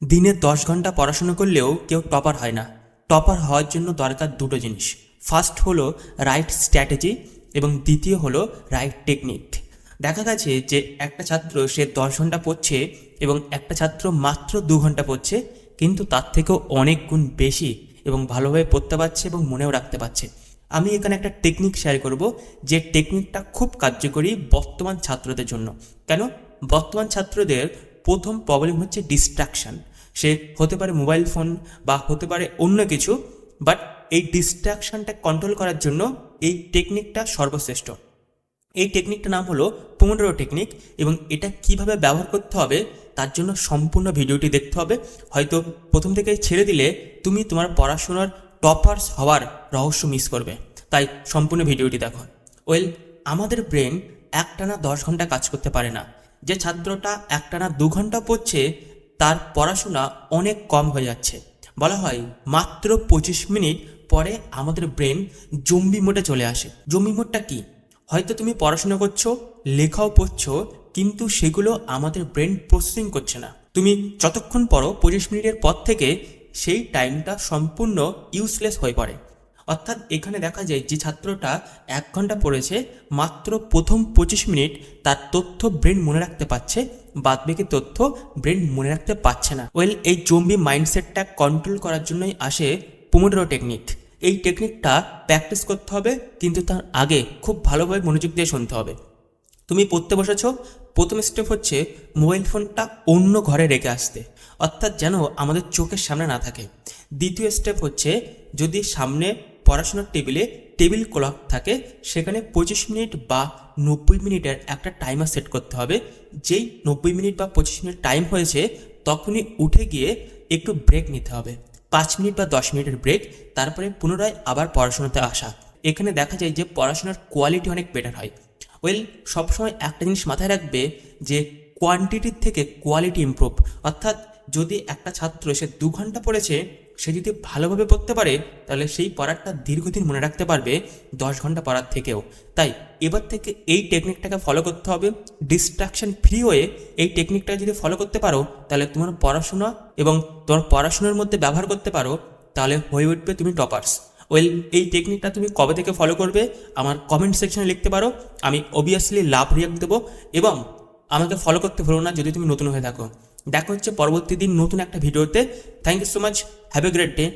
দিনে 10 ঘন্টা পড়াশুনো করলেও কেউ টপার হয় না। টপার হওয়ার জন্য দরকার দুটো জিনিস। ফার্স্ট হলো রাইট স্ট্র্যাটেজি এবং দ্বিতীয় হলো রাইট টেকনিক। দেখা গেছে যে একটা ছাত্র সে 10 ঘন্টা পড়ছে এবং একটা ছাত্র মাত্র 2 ঘন্টা পড়ছে, কিন্তু তার থেকেও অনেক গুণ বেশি এবং ভালোভাবে পড়তে পারছে এবং মনেও রাখতে পারছে। আমি এখানে একটা টেকনিক শেয়ার করব, যে টেকনিকটা খুব কার্যকরী বর্তমান ছাত্রদের জন্য। কেন? বর্তমান ছাত্রদের প্রথম প্রবলেম হচ্ছে ডিস্ট্রাকশান। সে হতে পারে মোবাইল ফোন বা হতে পারে অন্য কিছু, বাট এই ডিস্ট্রাকশানটা কন্ট্রোল করার জন্য এই টেকনিকটা সর্বশ্রেষ্ঠ। এই টেকনিকটার নাম হলো পোমোডোরো টেকনিক, এবং এটা কিভাবে ব্যবহার করতে হবে তার জন্য সম্পূর্ণ ভিডিওটি দেখতে হবে। হয়তো প্রথম থেকেই ছেড়ে দিলে তুমি তোমার পড়াশোনার টপার্স হওয়ার রহস্য মিস করবে, তাই সম্পূর্ণ ভিডিওটি দেখো। আমাদের ব্রেন একটানা 10 ঘন্টা কাজ করতে পারে না। যে ছাত্রটা একটানা 2 ঘন্টা পড়ছে তার পড়াশোনা অনেক কম হয়ে যাচ্ছে। বলা হয় মাত্র 25 মিনিট পরে আমাদের ব্রেন জম্বি মোডে চলে আসে। জম্বি মোডটা কি? হয়তো তুমি পড়াশোনা করছো, লেখাও পড়ছো, কিন্তু সেগুলো আমাদের ব্রেন প্রসেসিং করছে না। তুমি যতক্ষণ পড়ো 25 মিনিটের পর থেকে সেই টাইমটা সম্পূর্ণ ইউজলেস হয়ে পড়ে। অর্থাৎ এখানে দেখা যায় যে ছাত্রটা 1 ঘন্টা পড়েছে, মাত্র প্রথম 25 মিনিট তার তথ্য ব্রেন মনে রাখতে পারছে, বাদবাকি তথ্য ব্রেন মনে রাখতে পারছে না। এই জম্বি মাইন্ডসেটটা কন্ট্রোল করার জন্যই আসে পোমোডোরো টেকনিক। এই টেকনিকটা প্র্যাকটিস করতে হবে, কিন্তু তার আগে খুব ভালোভাবে মনোযোগ দিয়ে শুনতে হবে। তুমি পড়তে বসেছো, প্রথম স্টেপ হচ্ছে মোবাইল ফোনটা অন্য ঘরে রেখে আসতে, অর্থাৎ যেন আমাদের চোখের সামনে না থাকে। দ্বিতীয় স্টেপ হচ্ছে যদি সামনে পড়াশোনার টেবিল ক্লক থাকে, সেখানে 25 মিনিট বা 90 মিনিটের একটা টাইমার সেট করতে হবে। যেই 90 মিনিট বা 25 মিনিট টাইম হয়েছে তখনই উঠে গিয়ে একটু ব্রেক নিতে হবে, 5 মিনিট বা 10 মিনিটের ব্রেক, তারপরে পুনরায় আবার পড়াশোনাতে আসা। এখানে দেখা যায় যে পড়াশোনার কোয়ালিটি অনেক বেটার হয়। সবসময় একটা জিনিস মাথায় রাখবে যে কোয়ান্টিটির থেকে কোয়ালিটি ইমপ্রুভ। অর্থাৎ যদি একটা ছাত্র সে 2 ঘন্টা পড়েছে, সে যদি ভালোভাবে পড়তে পারে তাহলে সেই পড়াটা দীর্ঘদিন মনে রাখতে পারবে 10 ঘন্টা পড়ার থেকেও। তাই এবার থেকে এই টেকনিকটাকে ফলো করতে হবে। ডিস্ট্রাকশন ফ্রি হয়ে এই টেকনিকটা যদি ফলো করতে পারো তাহলে তোমার পড়াশোনা এবং তোমার পড়াশোনার মধ্যে ব্যবহার করতে পারো, তাহলে হয়ে উঠবে তুমি টপার্স। এই টেকনিকটা তুমি কবে থেকে ফলো করবে আমার কমেন্ট সেকশনে লিখতে পারো, আমি অবভিয়াসলি লাভ রিয়াক্ট দেবো। এবং আমাকে ফলো করতে ভুলো না যদি তুমি নতুন হয়ে থাকো। দেখা হচ্ছে পরবর্তী দিন নতুন একটা ভিডিওতে। Thank you so much, have a great day.